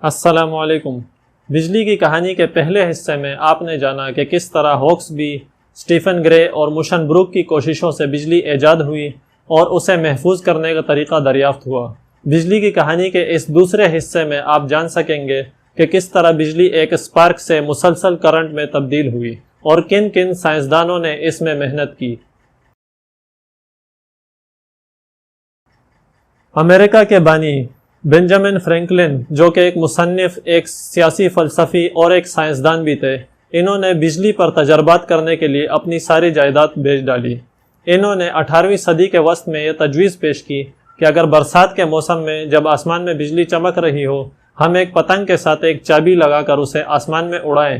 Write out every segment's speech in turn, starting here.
السلام علیکم۔ بجلی کی کہانی کے پہلے حصے میں آپ نے جانا کہ کس طرح ہوکس بی، اسٹیفن گرے اور موشن بروک کی کوششوں سے بجلی ایجاد ہوئی اور اسے محفوظ کرنے کا طریقہ دریافت ہوا۔ بجلی کی کہانی کے اس دوسرے حصے میں آپ جان سکیں گے کہ کس طرح بجلی ایک اسپارک سے مسلسل کرنٹ میں تبدیل ہوئی اور کن کن سائنسدانوں نے اس میں محنت کی۔ امریکہ کے بانی بنجامن فرینکلن، جو کہ ایک مصنف، ایک سیاسی فلسفی اور ایک سائنسدان بھی تھے، انہوں نے بجلی پر تجربات کرنے کے لیے اپنی ساری جائیداد بیچ ڈالی۔ انہوں نے 18ویں صدی کے وسط میں یہ تجویز پیش کی کہ اگر برسات کے موسم میں جب آسمان میں بجلی چمک رہی ہو، ہم ایک پتنگ کے ساتھ ایک چابی لگا کر اسے آسمان میں اڑائیں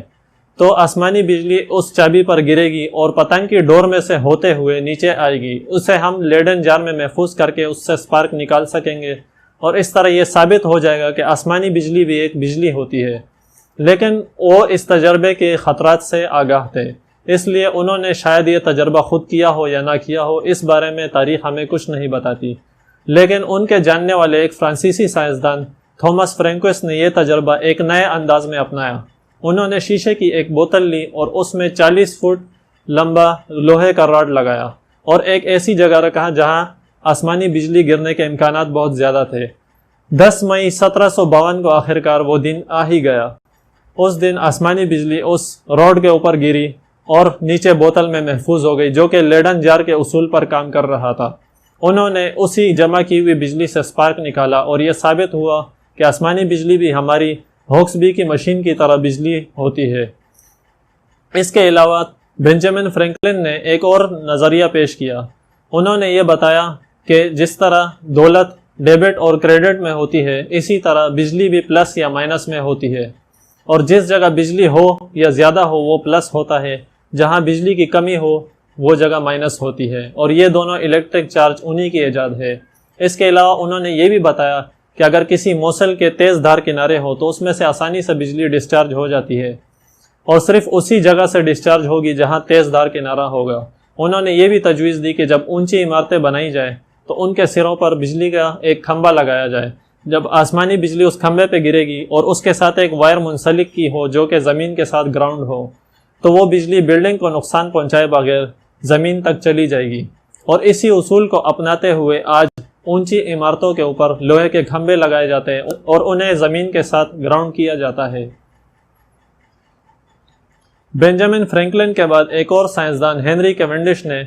تو آسمانی بجلی اس چابی پر گرے گی اور پتنگ کی ڈور میں سے ہوتے ہوئے نیچے آئے گی۔ اسے ہم لیڈن جار میں محفوظ کر کے اس سے سپارک نکال سکیں گے اور اس طرح یہ ثابت ہو جائے گا کہ آسمانی بجلی بھی ایک بجلی ہوتی ہے۔ لیکن وہ اس تجربے کے خطرات سے آگاہ تھے، اس لیے انہوں نے شاید یہ تجربہ خود کیا ہو یا نہ کیا ہو، اس بارے میں تاریخ ہمیں کچھ نہیں بتاتی۔ لیکن ان کے جاننے والے ایک فرانسیسی سائنسدان تھامس فرینکوئس نے یہ تجربہ ایک نئے انداز میں اپنایا۔ انہوں نے شیشے کی ایک بوتل لی اور اس میں 40 فٹ لمبا لوہے کا راڈ لگایا اور ایک ایسی جگہ رکھا جہاں آسمانی بجلی گرنے کے امکانات بہت زیادہ تھے۔ 10 مئی 1752 کو آخرکار وہ دن آ ہی گیا۔ اس دن آسمانی بجلی اس راڈ کے اوپر گری اور نیچے بوتل میں محفوظ ہو گئی، جو کہ لیڈن جار کے اصول پر کام کر رہا تھا۔ انہوں نے اسی جمع کی ہوئی بجلی سے سپارک نکالا اور یہ ثابت ہوا کہ آسمانی بجلی بھی ہماری ہوکس بی کی مشین کی طرح بجلی ہوتی ہے۔ اس کے علاوہ بنجامن فرینکلن نے ایک اور نظریہ پیش کیا۔ انہوں نے یہ بتایا کہ جس طرح دولت ڈیبٹ اور کریڈٹ میں ہوتی ہے، اسی طرح بجلی بھی پلس یا مائنس میں ہوتی ہے، اور جس جگہ بجلی ہو یا زیادہ ہو وہ پلس ہوتا ہے، جہاں بجلی کی کمی ہو وہ جگہ مائنس ہوتی ہے، اور یہ دونوں الیکٹرک چارج انہی کی ایجاد ہے۔ اس کے علاوہ انہوں نے یہ بھی بتایا کہ اگر کسی موصل کے تیز دھار کنارے ہو تو اس میں سے آسانی سے بجلی ڈسچارج ہو جاتی ہے، اور صرف اسی جگہ سے ڈسچارج ہوگی جہاں تیز دھار کنارہ ہوگا۔ انہوں نے یہ بھی تجویز دی کہ جب اونچی عمارتیں بنائی جائیں تو ان کے سروں پر بجلی کا ایک کھمبا لگایا جائے۔ جب آسمانی بجلی اس کھمبے پہ گرے گی اور اس کے ساتھ ایک وائر منسلک کی ہو جو کہ زمین کے ساتھ گراؤنڈ ہو، تو وہ بجلی بلڈنگ کو نقصان پہنچائے بغیر زمین تک چلی جائے گی۔ اور اسی اصول کو اپناتے ہوئے آج اونچی عمارتوں کے اوپر لوہے کے کھمبے لگائے جاتے ہیں اور انہیں زمین کے ساتھ گراؤنڈ کیا جاتا ہے۔ بنجامن فرینکلن کے بعد ایک اور سائنسدان ہنری کیونڈش نے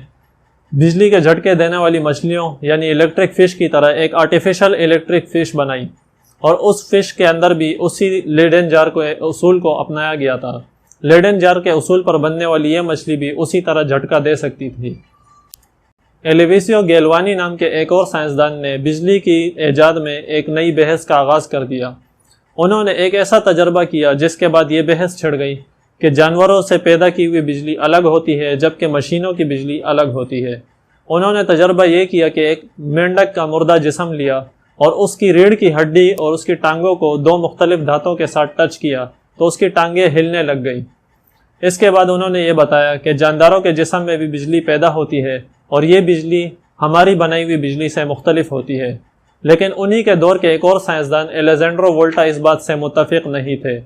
بجلی کے جھٹکے دینے والی مچھلیوں یعنی الیکٹرک فش کی طرح ایک آرٹیفیشل الیکٹرک فش بنائی، اور اس فش کے اندر بھی اسی لیڈن جار کو اصول کو اپنایا گیا تھا۔ لیڈن جار کے اصول پر بننے والی یہ مچھلی بھی اسی طرح جھٹکا دے سکتی تھی۔ ایلیویسیو گیلوانی نام کے ایک اور سائنسدان نے بجلی کی ایجاد میں ایک نئی بحث کا آغاز کر دیا۔ انہوں نے ایک ایسا تجربہ کیا جس کے بعد یہ بحث چھڑ گئی کہ جانوروں سے پیدا کی ہوئی بجلی الگ ہوتی ہے جبکہ مشینوں کی بجلی الگ ہوتی ہے۔ انہوں نے تجربہ یہ کیا کہ ایک مینڈک کا مردہ جسم لیا اور اس کی ریڑھ کی ہڈی اور اس کی ٹانگوں کو 2 مختلف دھاتوں کے ساتھ ٹچ کیا تو اس کی ٹانگیں ہلنے لگ گئیں۔ اس کے بعد انہوں نے یہ بتایا کہ جانداروں کے جسم میں بھی بجلی پیدا ہوتی ہے اور یہ بجلی ہماری بنائی ہوئی بجلی سے مختلف ہوتی ہے۔ لیکن انہی کے دور کے ایک اور سائنسدان الیگزینڈر وولٹا اس بات سے متفق نہیں تھے۔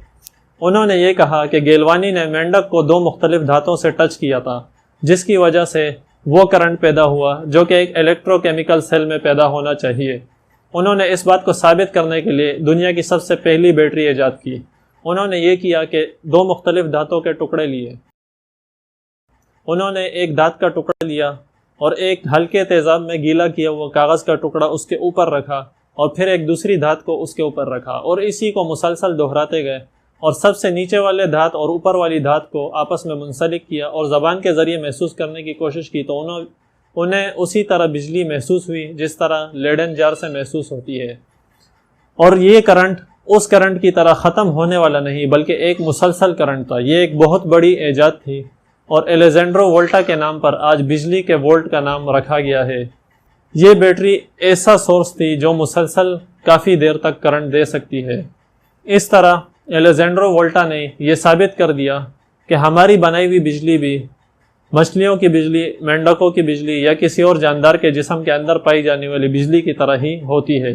انہوں نے یہ کہا کہ گیلوانی نے مینڈک کو 2 مختلف دھاتوں سے ٹچ کیا تھا، جس کی وجہ سے وہ کرنٹ پیدا ہوا جو کہ ایک الیکٹرو کیمیکل سیل میں پیدا ہونا چاہیے۔ انہوں نے اس بات کو ثابت کرنے کے لیے دنیا کی سب سے پہلی بیٹری ایجاد کی۔ انہوں نے یہ کیا کہ 2 مختلف دھاتوں کے ٹکڑے لیے۔ انہوں نے ایک دھات کا ٹکڑا لیا اور ایک ہلکے تیزاب میں گیلا کیا ہوا کاغذ کا ٹکڑا اس کے اوپر رکھا، اور پھر ایک دوسری دھات کو اس کے اوپر رکھا، اور اسی کو مسلسل دہراتے گئے، اور سب سے نیچے والے دھات اور اوپر والی دھات کو آپس میں منسلک کیا اور زبان کے ذریعے محسوس کرنے کی کوشش کی تو انہیں اسی طرح بجلی محسوس ہوئی جس طرح لیڈن جار سے محسوس ہوتی ہے۔ اور یہ کرنٹ اس کرنٹ کی طرح ختم ہونے والا نہیں بلکہ ایک مسلسل کرنٹ تھا۔ یہ ایک بہت بڑی ایجاد تھی اور الیگزینڈر وولٹا کے نام پر آج بجلی کے وولٹ کا نام رکھا گیا ہے۔ یہ بیٹری ایسا سورس تھی جو مسلسل کافی دیر تک کرنٹ دے سکتی ہے۔ اس طرح الیگزینڈر وولٹا نے یہ ثابت کر دیا کہ ہماری بنائی ہوئی بجلی بھی مچھلیوں کی بجلی، مینڈکوں کی بجلی یا کسی اور جاندار کے جسم کے اندر پائی جانے والی بجلی کی طرح ہی ہوتی ہے۔